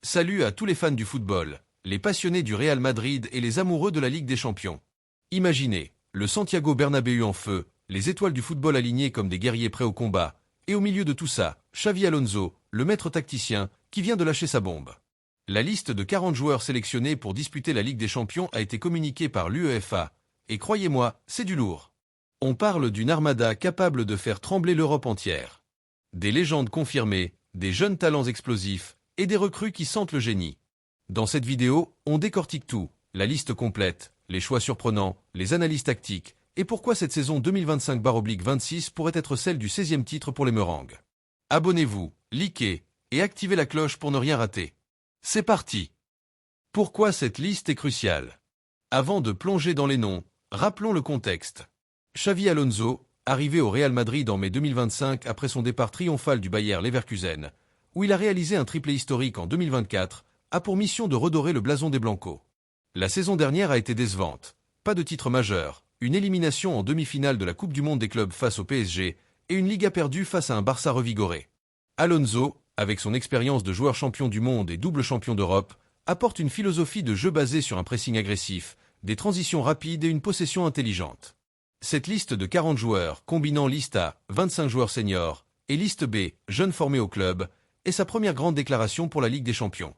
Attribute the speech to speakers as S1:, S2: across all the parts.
S1: Salut à tous les fans du football, les passionnés du Real Madrid et les amoureux de la Ligue des Champions. Imaginez, le Santiago Bernabéu en feu, les étoiles du football alignées comme des guerriers prêts au combat, et au milieu de tout ça, Xavi Alonso, le maître tacticien, qui vient de lâcher sa bombe. La liste de 40 joueurs sélectionnés pour disputer la Ligue des Champions a été communiquée par l'UEFA, et croyez-moi, c'est du lourd. On parle d'une armada capable de faire trembler l'Europe entière. Des légendes confirmées, des jeunes talents explosifs, et des recrues qui sentent le génie. Dans cette vidéo, on décortique tout, la liste complète, les choix surprenants, les analyses tactiques, et pourquoi cette saison 2025/26 pourrait être celle du 16e titre pour les Merengues. Abonnez-vous, likez, et activez la cloche pour ne rien rater. C'est parti! Pourquoi cette liste est cruciale? Avant de plonger dans les noms, rappelons le contexte. Xavi Alonso, arrivé au Real Madrid en mai 2025 après son départ triomphal du Bayer Leverkusen, où il a réalisé un triplé historique en 2024, a pour mission de redorer le blason des Blancos. La saison dernière a été décevante. Pas de titre majeur, une élimination en demi-finale de la Coupe du Monde des clubs face au PSG et une Liga perdue face à un Barça revigoré. Alonso, avec son expérience de joueur champion du monde et double champion d'Europe, apporte une philosophie de jeu basée sur un pressing agressif, des transitions rapides et une possession intelligente. Cette liste de 40 joueurs, combinant liste A, 25 joueurs seniors, et liste B, jeunes formés au club, est sa première grande déclaration pour la Ligue des Champions.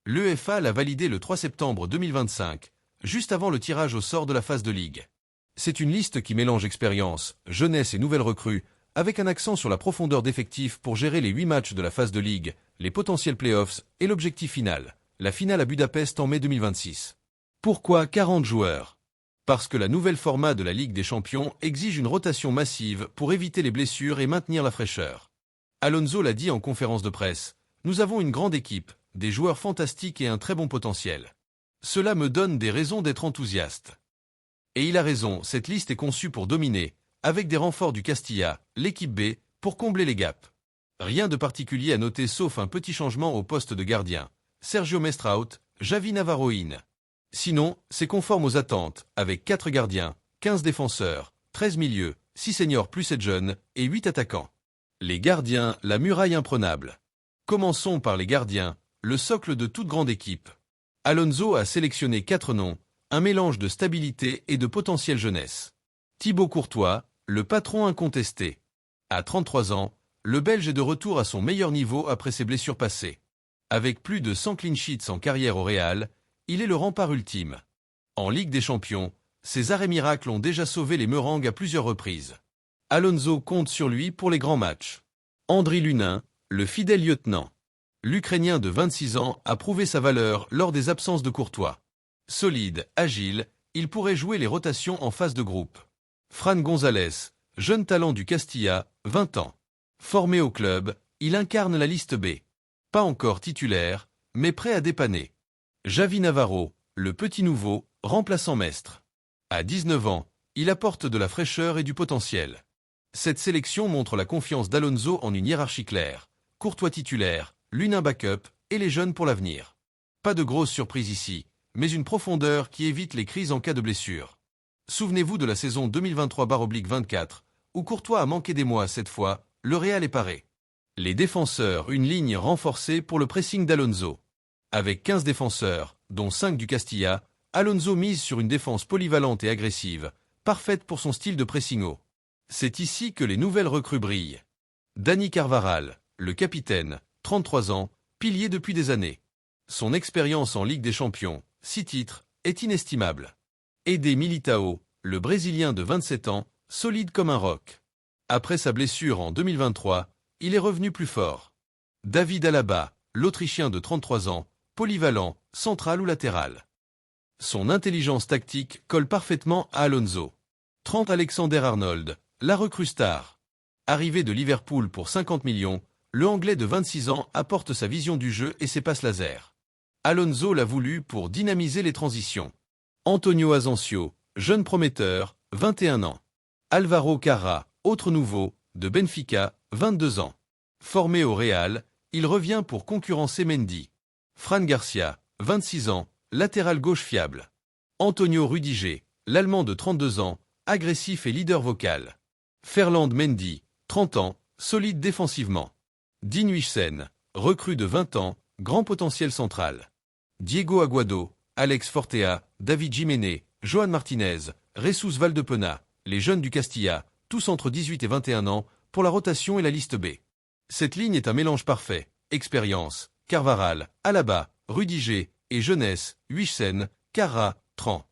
S1: L'UEFA l'a validé le 3 septembre 2025, juste avant le tirage au sort de la phase de Ligue. C'est une liste qui mélange expérience, jeunesse et nouvelles recrues, avec un accent sur la profondeur d'effectifs pour gérer les 8 matchs de la phase de Ligue, les potentiels playoffs et l'objectif final, la finale à Budapest en mai 2026. Pourquoi 40 joueurs? Parce que la nouvelle format de la Ligue des Champions exige une rotation massive pour éviter les blessures et maintenir la fraîcheur. Alonso l'a dit en conférence de presse, « Nous avons une grande équipe, des joueurs fantastiques et un très bon potentiel. Cela me donne des raisons d'être enthousiaste. » Et il a raison, cette liste est conçue pour dominer, avec des renforts du Castilla, l'équipe B, pour combler les gaps. Rien de particulier à noter sauf un petit changement au poste de gardien. Sergio Mestre out, Xavi Navarro in. Sinon, c'est conforme aux attentes, avec 4 gardiens, 15 défenseurs, 13 milieux, 6 seniors plus 7 jeunes, et 8 attaquants. Les gardiens, la muraille imprenable. Commençons par les gardiens, le socle de toute grande équipe. Alonso a sélectionné 4 noms, un mélange de stabilité et de potentielle jeunesse. Thibaut Courtois, le patron incontesté. À 33 ans, le Belge est de retour à son meilleur niveau après ses blessures passées. Avec plus de 100 clean sheets en carrière au Real, il est le rempart ultime. En Ligue des Champions, ses arrêts miracles ont déjà sauvé les Merengues à plusieurs reprises. Alonso compte sur lui pour les grands matchs. Andriy Lunin, le fidèle lieutenant. L'Ukrainien de 26 ans a prouvé sa valeur lors des absences de Courtois. Solide, agile, il pourrait jouer les rotations en phase de groupe. Fran González, jeune talent du Castilla, 20 ans. Formé au club, il incarne la liste B. Pas encore titulaire, mais prêt à dépanner. Xavi Navarro, le petit nouveau, remplaçant Mestre. À 19 ans, il apporte de la fraîcheur et du potentiel. Cette sélection montre la confiance d'Alonso en une hiérarchie claire. Courtois titulaire, Lunin backup et les jeunes pour l'avenir. Pas de grosse surprise ici, mais une profondeur qui évite les crises en cas de blessure. Souvenez-vous de la saison 2023/24, où Courtois a manqué des mois cette fois, le Real est paré. Les défenseurs, une ligne renforcée pour le pressing d'Alonso. Avec 15 défenseurs, dont 5 du Castilla, Alonso mise sur une défense polyvalente et agressive, parfaite pour son style de pressing haut. C'est ici que les nouvelles recrues brillent. Dani Carvajal, le capitaine, 33 ans, pilier depuis des années. Son expérience en Ligue des Champions, 6 titres, est inestimable. Eder Militão, le Brésilien de 27 ans, solide comme un roc. Après sa blessure en 2023, il est revenu plus fort. David Alaba, l'Autrichien de 33 ans, polyvalent, central ou latéral. Son intelligence tactique colle parfaitement à Alonso. Trent Alexander-Arnold, la recrue star. Arrivé de Liverpool pour 50 millions, le Anglais de 26 ans apporte sa vision du jeu et ses passes laser. Alonso l'a voulu pour dynamiser les transitions. Antonio Asensio, jeune prometteur, 21 ans. Alvaro Carra, autre nouveau, de Benfica, 22 ans. Formé au Real, il revient pour concurrencer Mendy. Fran Garcia, 26 ans, latéral gauche fiable. Antonio Rudiger, l'Allemand de 32 ans, agressif et leader vocal. Ferland Mendy, 30 ans, solide défensivement. Dean Huijsen, recrue de 20 ans, grand potentiel central. Diego Aguado, Alex Fortea, David Jiménez, Joan Martinez, Jesus Valdepena, les jeunes du Castilla, tous entre 18 et 21 ans, pour la rotation et la liste B. Cette ligne est un mélange parfait. Expérience, Carvaral, Alaba, Rudiger, et jeunesse, Huijsen, Carra, Tran.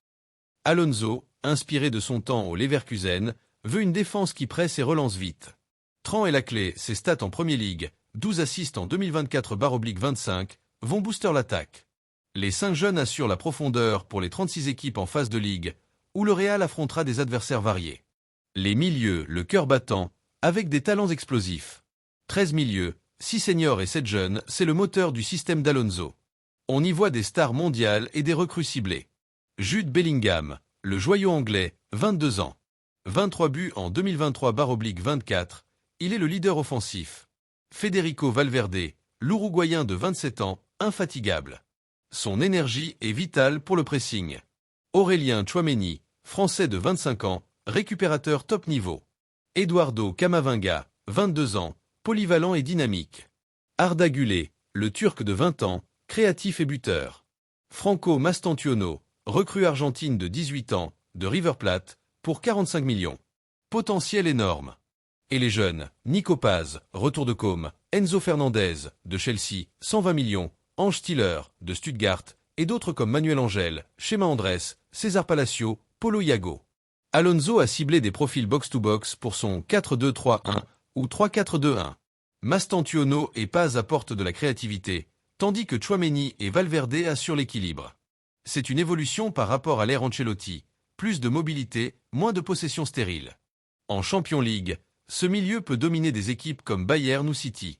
S1: Alonso, inspiré de son temps au Leverkusen, veut une défense qui presse et relance vite. Tran est la clé, ses stats en Premier League, 12 assists en 2024/25, vont booster l'attaque. Les 5 jeunes assurent la profondeur pour les 36 équipes en phase de ligue, où le Real affrontera des adversaires variés. Les milieux, le cœur battant, avec des talents explosifs. 13 milieux, 6 seniors et 7 jeunes, c'est le moteur du système d'Alonso. On y voit des stars mondiales et des recrues ciblées. Jude Bellingham, le joyau anglais, 22 ans. 23 buts en 2023/24, il est le leader offensif. Federico Valverde, l'Uruguayen de 27 ans, infatigable. Son énergie est vitale pour le pressing. Aurélien Tchouaméni, français de 25 ans, récupérateur top niveau. Eduardo Camavinga, 22 ans, polyvalent et dynamique. Arda Güler, le Turc de 20 ans, créatif et buteur. Franco Mastantuono, recrue argentine de 18 ans, de River Plate, pour 45 millions. Potentiel énorme. Et les jeunes, Nico Paz, retour de Côme, Enzo Fernandez, de Chelsea, 120 millions, Ange Stiller, de Stuttgart, et d'autres comme Manuel Angel, Chema Andrés, César Palacio, Paulo Iago. Alonso a ciblé des profils box-to-box pour son 4-2-3-1 ou 3-4-2-1. Mastantuono et Paz apportent de la créativité, tandis que Tchouaméni et Valverde assurent l'équilibre. C'est une évolution par rapport à l'ère Ancelotti, plus de mobilité, moins de possession stérile. En Champions League, ce milieu peut dominer des équipes comme Bayern ou City.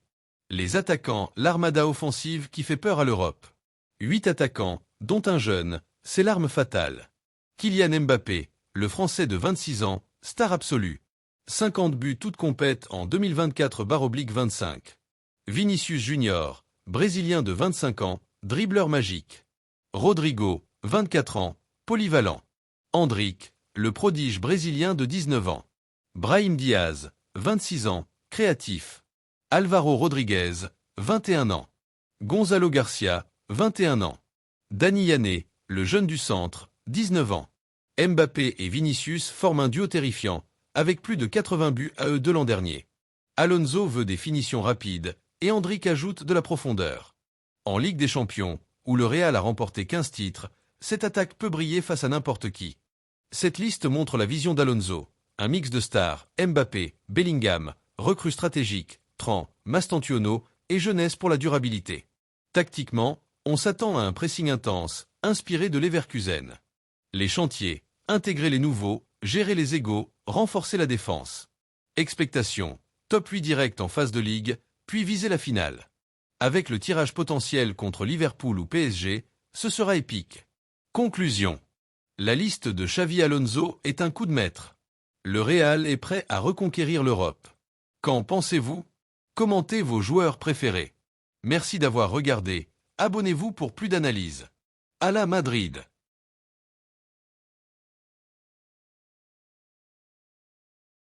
S1: Les attaquants, l'armada offensive qui fait peur à l'Europe. 8 attaquants, dont un jeune, c'est l'arme fatale. Kylian Mbappé, le Français de 26 ans, star absolue. 50 buts toutes compètes en 2024/25. Vinicius Junior, Brésilien de 25 ans, dribbleur magique. Rodrigo, 24 ans, polyvalent. Endrick, le prodige brésilien de 19 ans. Brahim Diaz, 26 ans, créatif. Alvaro Rodriguez, 21 ans. Gonzalo Garcia, 21 ans. Dani Yané, le jeune du centre, 19 ans. Mbappé et Vinicius forment un duo terrifiant, avec plus de 80 buts à eux de l'an dernier. Alonso veut des finitions rapides, et Endrick ajoute de la profondeur. En Ligue des Champions, où le Real a remporté 15 titres, cette attaque peut briller face à n'importe qui. Cette liste montre la vision d'Alonso, un mix de stars, Mbappé, Bellingham, recrues stratégiques, Tran, Mastantuono et jeunesse pour la durabilité. Tactiquement, on s'attend à un pressing intense, inspiré de Leverkusen. Les chantiers, intégrer les nouveaux, gérer les égos, renforcer la défense. Expectation, top 8 direct en phase de ligue, puis viser la finale. Avec le tirage potentiel contre Liverpool ou PSG, ce sera épique. Conclusion. La liste de Xavi Alonso est un coup de maître. Le Real est prêt à reconquérir l'Europe. Qu'en pensez-vous? Commentez vos joueurs préférés. Merci d'avoir regardé, abonnez-vous pour plus d'analyses. À la Madrid.